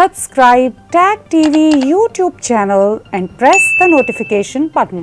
Subscribe Tag TV YouTube channel and press the notification button.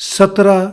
17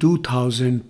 2000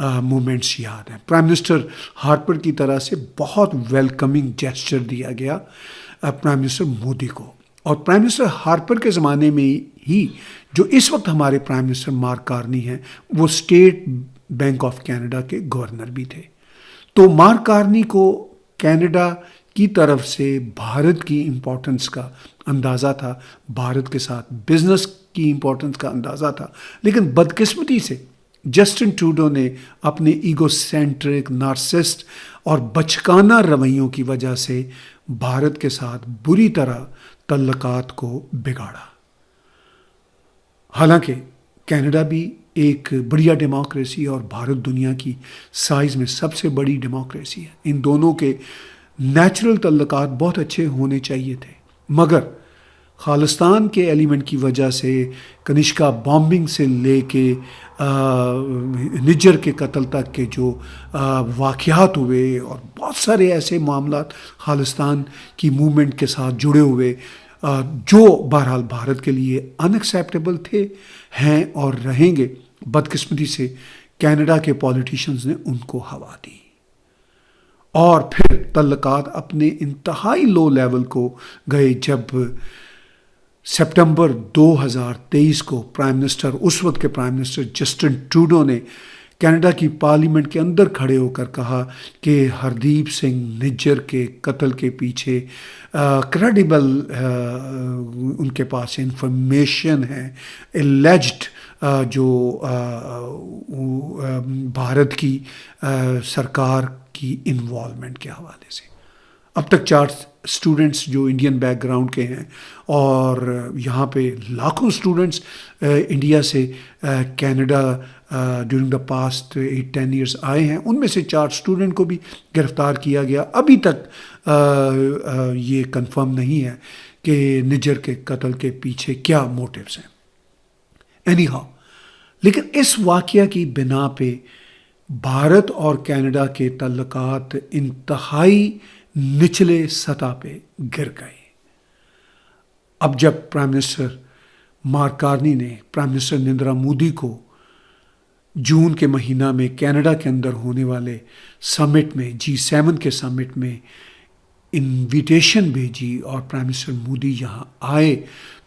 moments یاد ہیں. Prime minister Harper کی طرح سے بہت ویلکمنگ جیسچر دیا گیا پرائم منسٹر مودی کو. اور پرائم منسٹر ہارپر کے زمانے میں ہی جو اس وقت ہمارے پرائم منسٹر مارک کارنی ہیں وہ اسٹیٹ بینک آف کینیڈا کے گورنر بھی تھے. تو مارک کارنی کو کینیڈا کی طرف سے بھارت کی امپورٹنس کا اندازہ تھا، بھارت کے ساتھ بزنس کی امپورٹنس کا اندازہ تھا. لیکن بدقسمتی سے جسٹن ٹروڈو نے اپنے ایگو سینٹرک، نارسسٹ اور بچکانہ رویوں کی وجہ سے بھارت کے ساتھ بری طرح تعلقات کو بگاڑا. حالانکہ کینیڈا بھی ایک بڑھیا ڈیموکریسی اور بھارت دنیا کی سائز میں سب سے بڑی ڈیموکریسی ہے. ان دونوں کے نیچرل تعلقات بہت اچھے ہونے چاہیے تھے، مگر خالستان کے ایلیمنٹ کی وجہ سے کنشکا بامبنگ سے لے کے نجر کے قتل تک کے جو واقعات ہوئے اور بہت سارے ایسے معاملات خالستان کی موومنٹ کے ساتھ جڑے ہوئے جو بہرحال بھارت کے لیے ان ایکسیپٹیبل تھے، ہیں اور رہیں گے، بدقسمتی سے کینیڈا کے پولیٹیشنز نے ان کو ہوا دی. اور پھر تعلقات اپنے انتہائی لو لیول کو گئے جب سپٹمبر 2023 کو اس وقت کے پرائم منسٹر جسٹن ٹروڈو نے کینیڈا کی پارلیمنٹ کے اندر کھڑے ہو کر کہا کہ ہردیپ سنگھ نجر کے قتل کے پیچھے کریڈیبل ان کے پاس انفارمیشن ہے، اللیجڈ جو بھارت کی سرکار کی انوالومنٹ کے حوالے سے. اب تک 4 اسٹوڈنٹس جو انڈین بیک گراؤنڈ کے ہیں اور یہاں پہ لاکھوں اسٹوڈنٹس انڈیا سے Canada during the past 8-10 years آئے ہیں، ان میں سے 4 اسٹوڈنٹ کو بھی گرفتار کیا گیا. ابھی تک یہ کنفرم نہیں ہے کہ نجر کے قتل کے پیچھے کیا موٹیوز ہیں. اینی ہاؤ، لیکن اس واقعہ کی بنا پہ بھارت اور کینیڈا کے تعلقات انتہائی نچلے سطح پہ گر گئے. اب جب پرائم منسٹر مارک کارنی نے پرائم منسٹر نریندر مودی کو جون کے مہینہ میں کینیڈا کے اندر ہونے والے سمٹ میں G7 کے سمٹ میں انویٹیشن بھیجی اور پرائم منسٹر مودی یہاں آئے،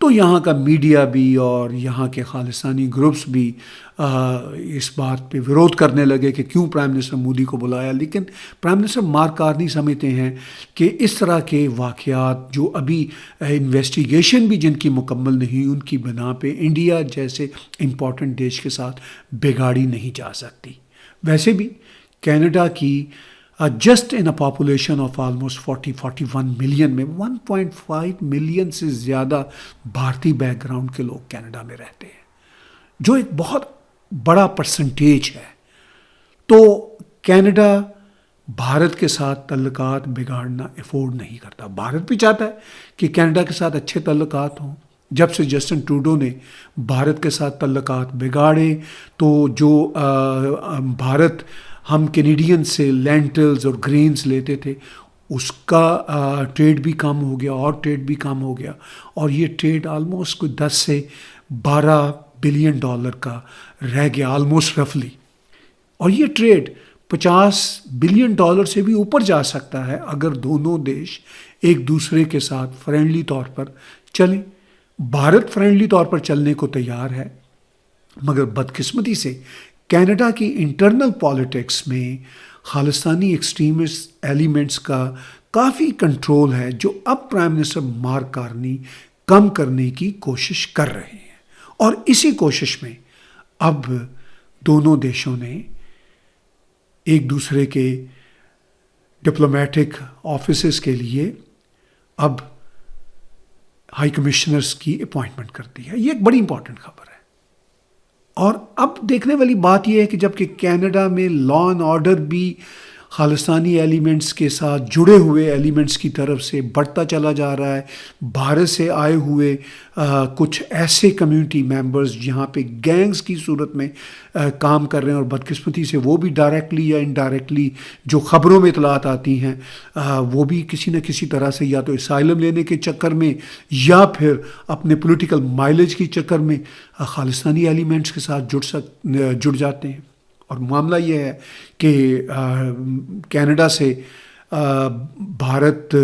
تو یہاں کا میڈیا بھی اور یہاں کے خالستانی گروپس بھی اس بات پہ ورود کرنے لگے کہ کیوں پرائم منسٹر مودی کو بلایا. لیکن پرائم منسٹر مارک کارنی سمجھتے ہیں کہ اس طرح کے واقعات جو ابھی انویسٹیگیشن بھی جن کی مکمل نہیں، ان کی بنا پہ انڈیا جیسے امپورٹنٹ دیش کے ساتھ بگاڑی نہیں جا سکتی. ویسے بھی کینیڈا کی just in a population of almost 40-41 million میں 1.5 ملین سے زیادہ بھارتی بیک گراؤنڈ کے لوگ کینیڈا میں رہتے ہیں، جو ایک بہت بڑا پرسنٹیج ہے. تو کینیڈا بھارت کے ساتھ تعلقات بگاڑنا افورڈ نہیں کرتا. بھارت بھی چاہتا ہے کہ کینیڈا کے ساتھ اچھے تعلقات ہوں. جب سے جسٹن ٹروڈو نے بھارت کے ساتھ تعلقات بگاڑے تو جو بھارت ہم کینیڈین سے لینٹلز اور گرینز لیتے تھے اس کا ٹریڈ بھی کم ہو گیا اور ٹریڈ بھی کم ہو گیا، اور یہ ٹریڈ آلموسٹ کوئی 10 سے 12 بلین ڈالر کا رہ گیا آلموسٹ رفلی. اور یہ ٹریڈ 50 بلین ڈالر سے بھی اوپر جا سکتا ہے اگر دونوں دیش ایک دوسرے کے ساتھ فرینڈلی طور پر چلیں. بھارت فرینڈلی طور پر چلنے کو تیار ہے، مگر بدقسمتی سے کینیڈا کی انٹرنل پالیٹکس میں خالستانی ایکسٹریمسٹ ایلیمنٹس کا کافی کنٹرول ہے، جو اب پرائم منسٹر مارک کارنی کم کرنے کی کوشش کر رہے ہیں. اور اسی کوشش میں اب دونوں دیشوں نے ایک دوسرے کے ڈپلومیٹک آفیسز کے لیے اب ہائی کمشنرز کی اپوائنٹمنٹ کر دی ہے. یہ ایک بڑی امپورٹنٹ خبر ہے. اور اب دیکھنے والی بات یہ ہے کہ جب کہ کینیڈا میں لا اینڈ آرڈر بھی خالستانی ایلیمنٹس کے ساتھ جڑے ہوئے ایلیمنٹس کی طرف سے بڑھتا چلا جا رہا ہے، بھارت سے آئے ہوئے کچھ ایسے کمیونٹی ممبرز جہاں پہ گینگز کی صورت میں کام کر رہے ہیں، اور بدقسمتی سے وہ بھی ڈائریکٹلی یا انڈائریکٹلی جو خبروں میں اطلاعات آتی ہیں وہ بھی کسی نہ کسی طرح سے یا تو اسائلم لینے کے چکر میں یا پھر اپنے پولیٹیکل مائلیج کی چکر میں خالستانی ایلیمنٹس کے ساتھ جڑ جاتے ہیں. اور معاملہ یہ ہے کہ کینیڈا سے بھارت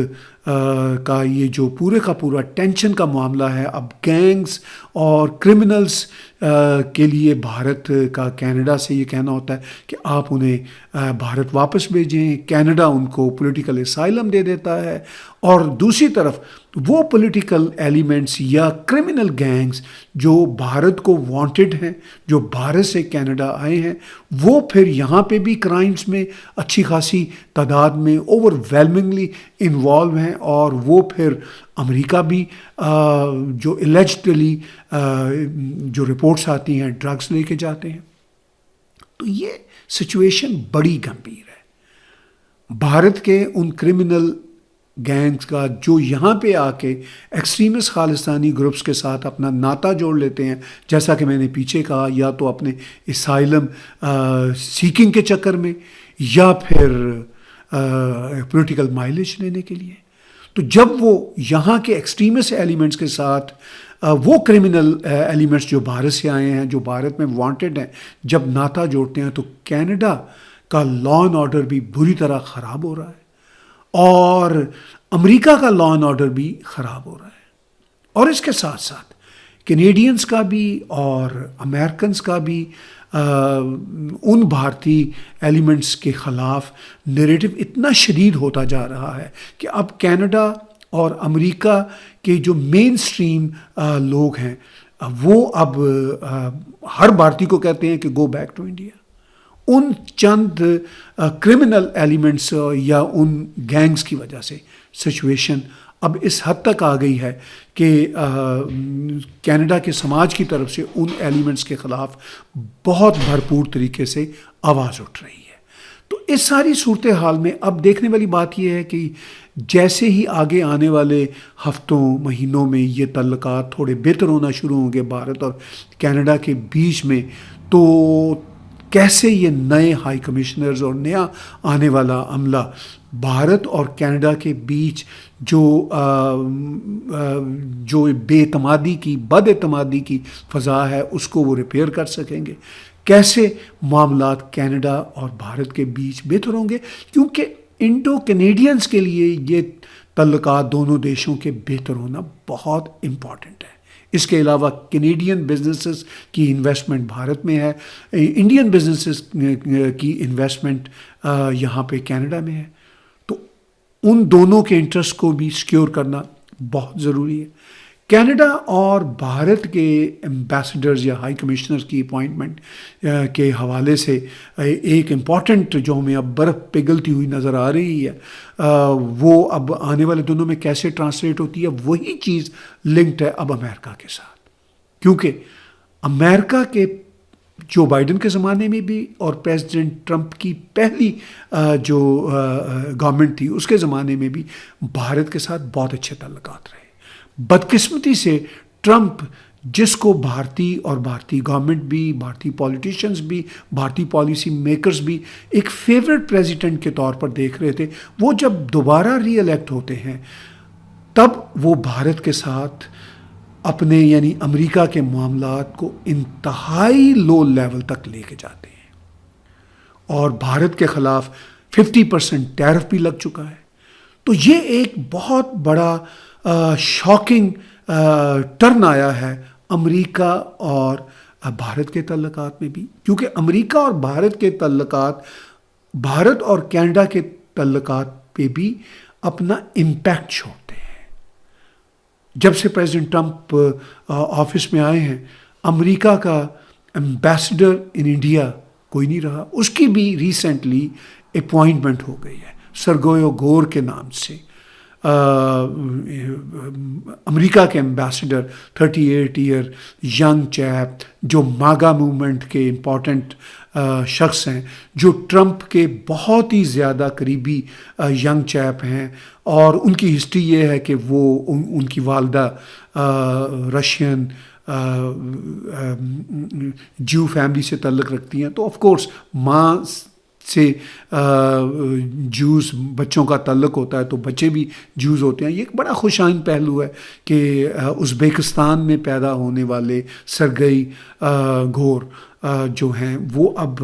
کا یہ جو پورے کا پورا ٹینشن کا معاملہ ہے، اب گینگز اور کرمنلز کے لیے بھارت کا کینیڈا سے یہ کہنا ہوتا ہے کہ آپ انہیں بھارت واپس بھیجیں، کینیڈا ان کو پولیٹیکل اسائلم دے دیتا ہے، اور دوسری طرف وہ پولیٹیکل ایلیمنٹس یا کرمنل گینگز جو بھارت کو وانٹڈ ہیں، جو بھارت سے کینیڈا آئے ہیں، وہ پھر یہاں پہ بھی کرائمز میں اچھی خاصی تعداد میں اوور ویلمنگلی انوالو ہیں، اور وہ پھر امریکہ بھی جو الیجڈلی جو رپورٹس آتی ہیں ڈرگز لے کے جاتے ہیں۔ تو یہ سچویشن بڑی گمبھیر ہے۔ بھارت کے ان کرمنل گینگز کا جو یہاں پہ آ کے ایکسٹریمسٹ خالستانی گروپس کے ساتھ اپنا ناطہ جوڑ لیتے ہیں، جیسا کہ میں نے پیچھے کہا، یا تو اپنے اسائلم سیکنگ کے چکر میں، یا پھر پولیٹیکل مائلیج لینے کے لیے، تو جب وہ یہاں کے ایکسٹریمسٹ ایلیمنٹس کے ساتھ وہ کرمنل ایلیمنٹس جو بھارت سے آئے ہیں، جو بھارت میں وانٹڈ ہیں، جب ناطہ جوڑتے ہیں، تو کینیڈا کا لا اینڈ آرڈر بھی بری طرح خراب ہو رہا ہے، اور امریکہ کا لا اینڈ آرڈر بھی خراب ہو رہا ہے، اور اس کے ساتھ ساتھ کینیڈینز کا بھی اور امریکنز کا بھی ان بھارتی ایلیمنٹس کے خلاف نیریٹو اتنا شدید ہوتا جا رہا ہے کہ اب کینیڈا اور امریکہ کے جو مین سٹریم لوگ ہیں، وہ اب ہر بھارتی کو کہتے ہیں کہ گو بیک ٹو انڈیا۔ ان چند کرمنل ایلیمنٹس یا ان گینگز کی وجہ سے سچویشن اب اس حد تک آ گئی ہے کہ کینیڈا کے سماج کی طرف سے ان ایلیمنٹس کے خلاف بہت بھرپور طریقے سے آواز اٹھ رہی ہے۔ تو اس ساری صورتحال میں اب دیکھنے والی بات یہ ہے کہ جیسے ہی آگے آنے والے ہفتوں مہینوں میں یہ تعلقات تھوڑے بہتر ہونا شروع ہوں گے بھارت اور کینیڈا کے بیچ میں، تو کیسے یہ نئے ہائی کمشنرز اور نیا آنے والا عملہ بھارت اور کینیڈا کے بیچ جو بے اعتمادی کی، بد اعتمادی کی فضا ہے، اس کو وہ ریپیئر کر سکیں گے، کیسے معاملات کینیڈا اور بھارت کے بیچ بہتر ہوں گے، کیونکہ انڈو کینیڈینز کے لیے یہ تعلقات دونوں دیشوں کے بہتر ہونا بہت امپورٹنٹ ہے۔ اس کے علاوہ کینیڈین بزنسز کی انویسٹمنٹ بھارت میں ہے، انڈین بزنسز کی انویسٹمنٹ یہاں پہ کینیڈا میں ہے، تو ان دونوں کے انٹرسٹ کو بھی سیکیور کرنا بہت ضروری ہے۔ کینیڈا اور بھارت کے ایمبیسڈرز یا ہائی کمشنرز کی اپوائنٹمنٹ کے حوالے سے ایک امپورٹنٹ جو ہمیں اب برف پگھلتی ہوئی نظر آ رہی ہے، وہ اب آنے والے دنوں میں کیسے ٹرانسلیٹ ہوتی ہے، وہی چیز لنکڈ ہے اب امریکہ کے ساتھ، کیونکہ امریکہ کے جو بائیڈن کے زمانے میں بھی اور پریزیڈنٹ ٹرمپ کی پہلی جو گورنمنٹ تھی اس کے زمانے میں بھی بھارت کے ساتھ بہت اچھے تعلقات رہے۔ بدقسمتی سے ٹرمپ جس کو بھارتی اور بھارتی گورنمنٹ بھی، بھارتی پولیٹیشنز بھی، بھارتی پالیسی میکرز بھی ایک فیورٹ پریزیڈنٹ کے طور پر دیکھ رہے تھے، وہ جب دوبارہ ری الیکٹ ہوتے ہیں تب وہ بھارت کے ساتھ اپنے یعنی امریکہ کے معاملات کو انتہائی لو لیول تک لے کے جاتے ہیں، اور بھارت کے خلاف 50% ٹیرف بھی لگ چکا ہے۔ تو یہ ایک بہت بڑا شاکنگ ٹرن آیا ہے امریکہ اور بھارت کے تعلقات میں بھی، کیونکہ امریکہ اور بھارت کے تعلقات، بھارت اور کینیڈا کے تعلقات پہ بھی اپنا امپیکٹ چھوڑتے ہیں۔ جب سے پریزیڈنٹ ٹرمپ آفس میں آئے ہیں، امریکہ کا ایمبیسڈر ان انڈیا کوئی نہیں رہا، اس کی بھی ریسنٹلی اپوائنٹمنٹ ہو گئی ہے سرگیو گور کے نام سے۔ امریکہ کے ایمبیسڈر 38 ایئر ینگ چیپ جو ماگا موومنٹ کے امپورٹنٹ شخص ہیں، جو ٹرمپ کے بہت ہی زیادہ قریبی ینگ چیپ ہیں، اور ان کی ہسٹری یہ ہے کہ وہ ان کی والدہ رشین جو فیملی سے تعلق رکھتی ہیں، تو آف کورس ماں سے جوز بچوں کا تعلق ہوتا ہے تو بچے بھی جوز ہوتے ہیں۔ یہ ایک بڑا خوش آئند پہلو ہے کہ ازبیکستان میں پیدا ہونے والے سرگئی گور جو ہیں وہ اب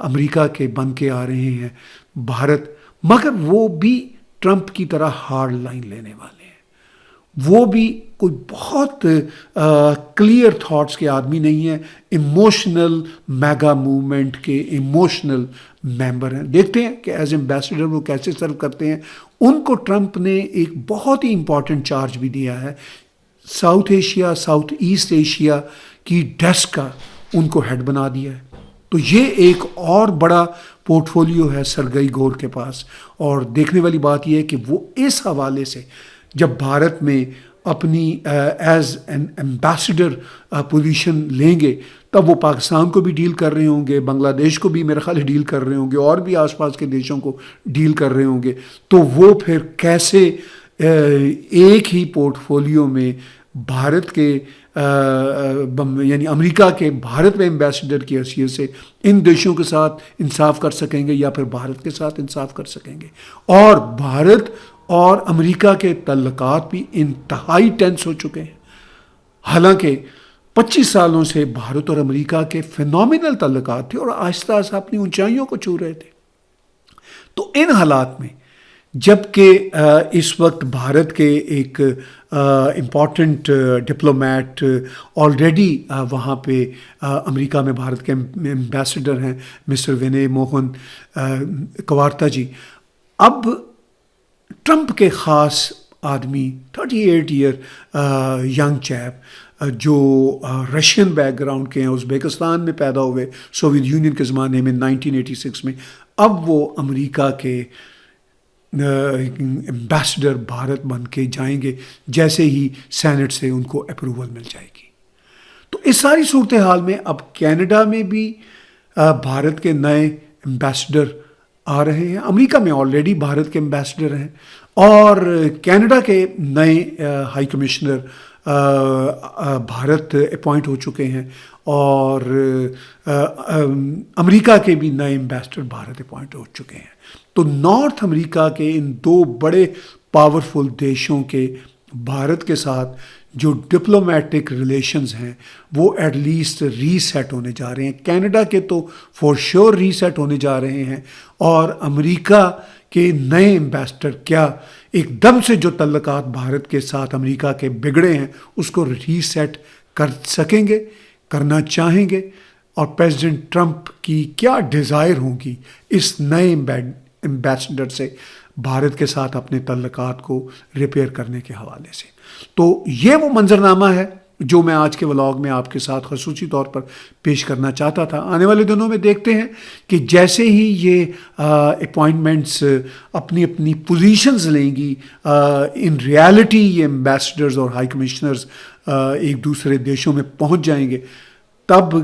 امریکہ کے بن کے آ رہے ہیں بھارت، مگر وہ بھی ٹرمپ کی طرح ہارڈ لائن لینے والے ہیں، وہ بھی کوئی بہت کلیئر تھاٹس کے آدمی نہیں ہیں، ایموشنل میگا موومنٹ کے ایموشنل ممبر ہیں۔ دیکھتے ہیں کہ ایز ایمبیسڈر وہ کیسے سرو کرتے ہیں۔ ان کو ٹرمپ نے ایک بہت ہی امپورٹنٹ چارج بھی دیا ہے، South Asia, South East Asia کی ڈیسک کا ان کو ہیڈ بنا دیا ہے۔ تو یہ ایک اور بڑا پورٹ فولیو ہے سرگئی گور کے پاس، اور دیکھنے والی بات یہ ہے کہ وہ اس حوالے سے جب بھارت میں اپنی ایز این ایمبیسڈر پوزیشن لیں گے تب وہ پاکستان کو بھی ڈیل کر رہے ہوں گے، بنگلہ دیش کو بھی میرے خیال ہے ڈیل کر رہے ہوں گے، اور بھی آس پاس کے دیشوں کو ڈیل کر رہے ہوں گے۔ تو وہ پھر کیسے ایک ہی پورٹ فولیو میں بھارت کے یعنی امریکہ کے بھارت میں ایمبیسڈر کی حیثیت سے ان دیشوں کے ساتھ انصاف کر سکیں گے یا پھر بھارت کے ساتھ انصاف کر سکیں گے۔ اور بھارت اور امریکہ کے تعلقات بھی انتہائی ٹینس ہو چکے ہیں، حالانکہ 25 سالوں سے بھارت اور امریکہ کے فینومینل تعلقات تھے اور آہستہ آہستہ اپنی اونچائیوں کو چھو رہے تھے۔ تو ان حالات میں جبکہ اس وقت بھارت کے ایک امپورٹنٹ ڈپلومیٹ آلریڈی وہاں پہ امریکہ میں بھارت کے ایمبیسڈر ہیں مسٹر ونے موہن کوارتا جی، اب ٹرمپ کے خاص آدمی 38 ایئر ینگ چیپ جو رشین بیک گراؤنڈ کے ہیں، ازبیکستان میں پیدا ہوئے سوویت یونین کے زمانے میں 1986 میں، اب وہ امریکہ کے ایمبیسڈر بھارت بن کے جائیں گے جیسے ہی سینٹ سے ان کو اپروول مل جائے گی۔ تو اس ساری صورتحال میں اب کینیڈا میں بھی بھارت کے نئے ایمبیسڈر آ رہے ہیں، امریکہ میں آلریڈی بھارت کے ایمبیسڈر ہیں، اور کینیڈا کے نئے ہائی کمشنر بھارت اپوائنٹ ہو چکے ہیں، اور امریکہ کے بھی نئے ایمبیسڈر بھارت اپوائنٹ ہو چکے ہیں۔ تو نارتھ امریکہ کے ان دو بڑے پاورفل دیشوں کے بھارت کے ساتھ جو ڈپلومیٹک ریلیشنز ہیں وہ ایٹ لیسٹ ری سیٹ ہونے جا رہے ہیں۔ کینیڈا کے تو فور شیور ری سیٹ ہونے جا رہے ہیں، اور امریکہ کے نئے ایمبیسڈر کیا ایک دم سے جو تعلقات بھارت کے ساتھ امریکہ کے بگڑے ہیں اس کو ری سیٹ کر سکیں گے، کرنا چاہیں گے، اور پریزیڈنٹ ٹرمپ کی کیا ڈیزائر ہوں گی اس نئے ایمبیسڈر سے بھارت کے ساتھ اپنے تعلقات کو ریپیئر کرنے کے حوالے سے۔ تو یہ وہ منظرنامہ ہے جو میں آج کے ولاگ میں آپ کے ساتھ خصوصی طور پر پیش کرنا چاہتا تھا۔ آنے والے دنوں میں دیکھتے ہیں کہ جیسے ہی یہ اپوائنٹمنٹس اپنی اپنی پوزیشنز لیں گی، ان ریالٹی یہ ایمبیسڈرز اور ہائی کمشنرز ایک دوسرے دیشوں میں پہنچ جائیں گے، تب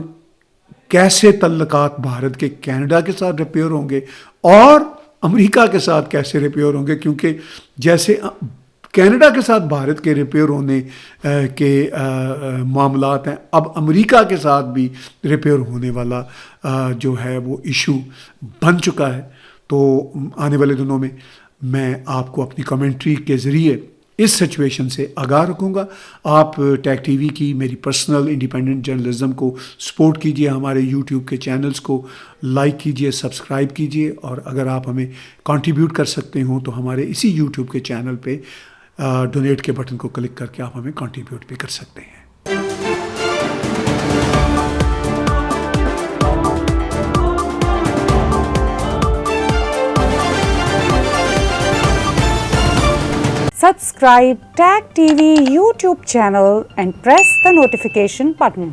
کیسے تعلقات بھارت کے کینیڈا کے ساتھ ریپیئر ہوں گے اور امریکہ کے ساتھ کیسے ریپیئر ہوں گے، کیونکہ جیسے کینیڈا کے ساتھ بھارت کے ریپیئر ہونے کے معاملات ہیں، اب امریکہ کے ساتھ بھی ریپیئر ہونے والا جو ہے وہ ایشو بن چکا ہے۔ تو آنے والے دنوں میں میں آپ کو اپنی کمنٹری کے ذریعے اس سچویشن سے آگاہ رکھوں گا۔ آپ ٹیک ٹی وی کی میری پرسنل انڈیپینڈنٹ جرنلزم کو سپورٹ کیجیے، ہمارے یوٹیوب کے چینلز کو لائک کیجیے، سبسکرائب کیجیے، اور اگر آپ ہمیں کنٹریبیوٹ کر سکتے ہوں تو ہمارے اسی یوٹیوب کے چینل پہ ڈونیٹ کے بٹن کو کلک کر کے آپ ہمیں کنٹریبیوٹ بھی کر سکتے ہیں۔ Subscribe Tag TV YouTube channel and press the notification button.